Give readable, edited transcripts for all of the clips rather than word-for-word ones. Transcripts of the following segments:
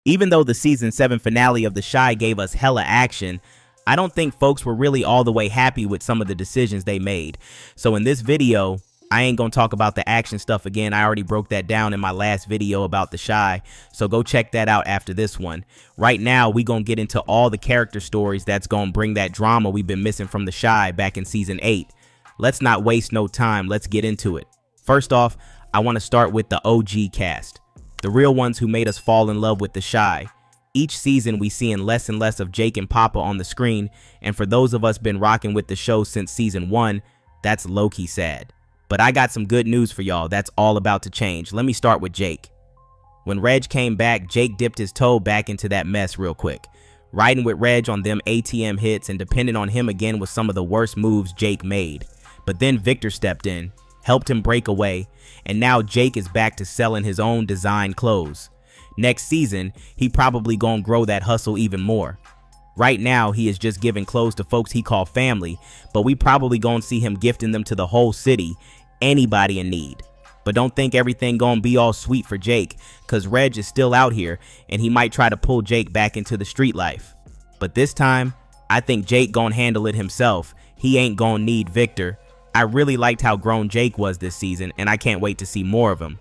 Even though the season 7 finale of The Chi gave us hella action, I don't think folks were really all the way happy with some of the decisions they made. So in this video, I ain't gonna talk about the action stuff again. I already broke that down in my last video about The Chi, so go check that out after this one. Right now, we gonna get into all the character stories that's gonna bring that drama we've been missing from The Chi back in season 8. Let's not waste no time, let's get into it. First off, I wanna start with the OG cast. The real ones who made us fall in love with The Chi. Each season we seeing less and less of Jake and Papa on the screen, and for those of us been rocking with the show since season 1, that's low-key sad. But I got some good news for y'all, that's all about to change. Let me start with Jake. When Reg came back, Jake dipped his toe back into that mess real quick. Riding with Reg on them ATM hits and depending on him again was some of the worst moves Jake made. But then Victor stepped in, helped him break away, and now Jake is back to selling his own design clothes. Next season, he probably gonna grow that hustle even more. Right now, he is just giving clothes to folks he call family, but we probably gonna see him gifting them to the whole city, anybody in need. But don't think everything gonna be all sweet for Jake, cause Reg is still out here and he might try to pull Jake back into the street life. But this time, I think Jake gonna handle it himself. He ain't gonna need Victor. I really liked how grown Jake was this season, and I can't wait to see more of him.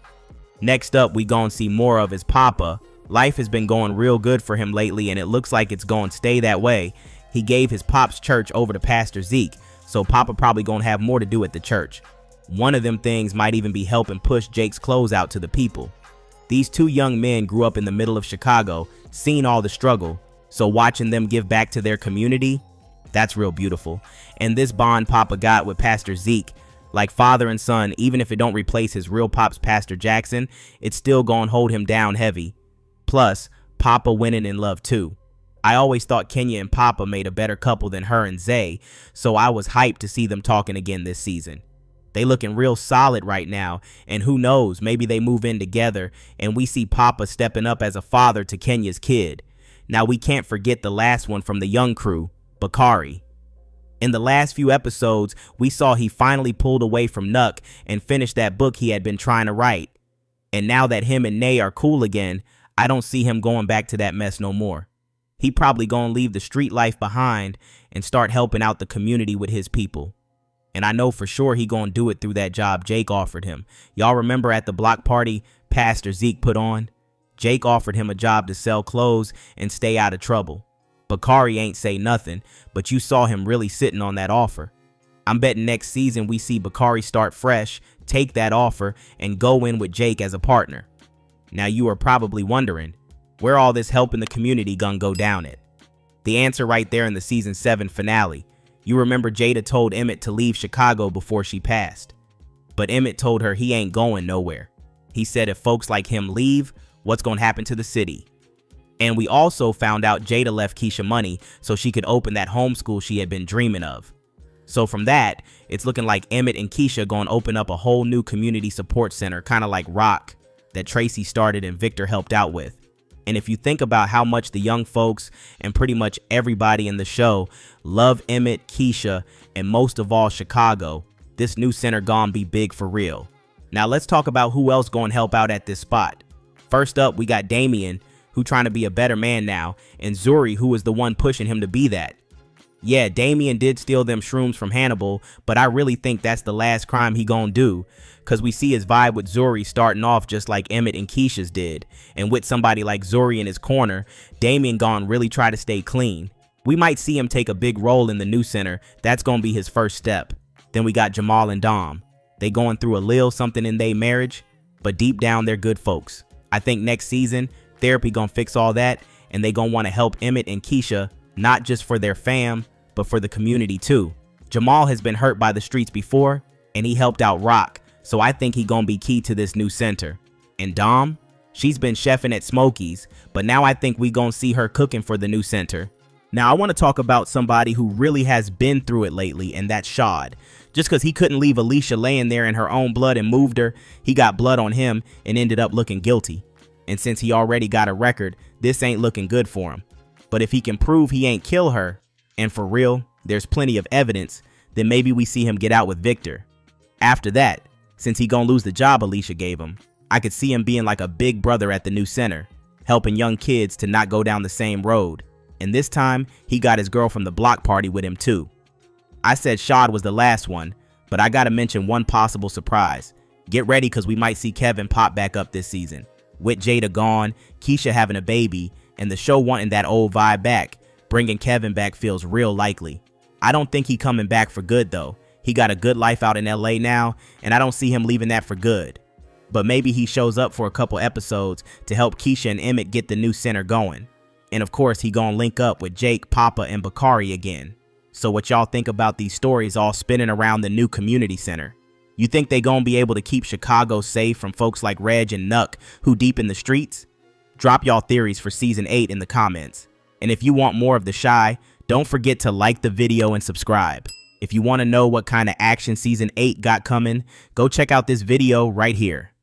Next up, we gonna see more of his Papa. Life has been going real good for him lately, and it looks like it's gonna stay that way. He gave his pop's church over to Pastor Zeke, so Papa probably gonna have more to do at the church. One of them things might even be helping push Jake's clothes out to the people. These two young men grew up in the middle of Chicago, seen all the struggle, so watching them give back to their community, that's real beautiful. And this bond Papa got with Pastor Zeke, like father and son, even if it don't replace his real pops Pastor Jackson, it's still gonna hold him down heavy. Plus, Papa winning in love too. I always thought Kenya and Papa made a better couple than her and Zay, so I was hyped to see them talking again this season. They looking real solid right now, and who knows, maybe they move in together and we see Papa stepping up as a father to Kenya's kid. Now we can't forget the last one from the young crew, Bakari. In the last few episodes, we saw he finally pulled away from Nuck and finished that book he had been trying to write. And now that him and Nay are cool again, I don't see him going back to that mess no more. He probably gonna leave the street life behind and start helping out the community with his people. And I know for sure he gonna do it through that job Jake offered him. Y'all remember at the block party Pastor Zeke put on? Jake offered him a job to sell clothes and stay out of trouble. Bakari ain't say nothing, but you saw him really sitting on that offer. I'm betting next season we see Bakari start fresh, take that offer, and go in with Jake as a partner. Now you are probably wondering, where all this help in the community gonna go down at? The answer right there in the season 7 finale. You remember Jada told Emmett to leave Chicago before she passed. But Emmett told her he ain't going nowhere. He said if folks like him leave, what's gonna happen to the city? And we also found out Jada left Keisha money so she could open that homeschool she had been dreaming of. So from that, it's looking like Emmett and Keisha gonna open up a whole new community support center, kind of like Rock, that Tracy started and Victor helped out with. And if you think about how much the young folks and pretty much everybody in the show love Emmett, Keisha, and most of all Chicago, this new center gonna be big for real. Now let's talk about who else gonna help out at this spot. First up, we got Damien, who trying to be a better man now, and Zuri, who is the one pushing him to be that. Yeah, Damien did steal them shrooms from Hannibal, but I really think that's the last crime he gonna do, cause we see his vibe with Zuri starting off just like Emmett and Keisha's did, and with somebody like Zuri in his corner, Damien gonna really try to stay clean. We might see him take a big role in the new center, that's gonna be his first step. Then we got Jamal and Dom. They going through a little something in their marriage, but deep down they're good folks. I think next season, therapy gonna fix all that, and they gonna want to help Emmett and Keisha, not just for their fam, but for the community too. Jamal has been hurt by the streets before, and he helped out Rock, so I think he gonna be key to this new center. And Dom, she's been chefing at Smokey's, but now I think we gonna see her cooking for the new center. Now I want to talk about somebody who really has been through it lately, and that's Shad. Just because he couldn't leave Alicia laying there in her own blood and moved her, he got blood on him and ended up looking guilty. And since he already got a record, this ain't looking good for him. But if he can prove he ain't kill her, and for real, there's plenty of evidence, then maybe we see him get out with Victor. After that, since he gonna lose the job Alicia gave him, I could see him being like a big brother at the new center. helping young kids to not go down the same road. And this time, he got his girl from the block party with him too. I said Shad was the last one, but I gotta mention one possible surprise. Get ready because we might see Kevin pop back up this season. With Jada gone, Keisha having a baby, and the show wanting that old vibe back, bringing Kevin back feels real likely. I don't think he coming back for good though. He got a good life out in LA now, and I don't see him leaving that for good. But maybe he shows up for a couple episodes to help Keisha and Emmett get the new center going. And of course, he gonna link up with Jake, Papa, and Bakari again. So what y'all think about these stories all spinning around the new community center? You think they gonna be able to keep Chicago safe from folks like Reg and Nuck who deep in the streets? Drop y'all theories for season 8 in the comments. And if you want more of The Chi, don't forget to like the video and subscribe. If you want to know what kind of action season 8 got coming, go check out this video right here.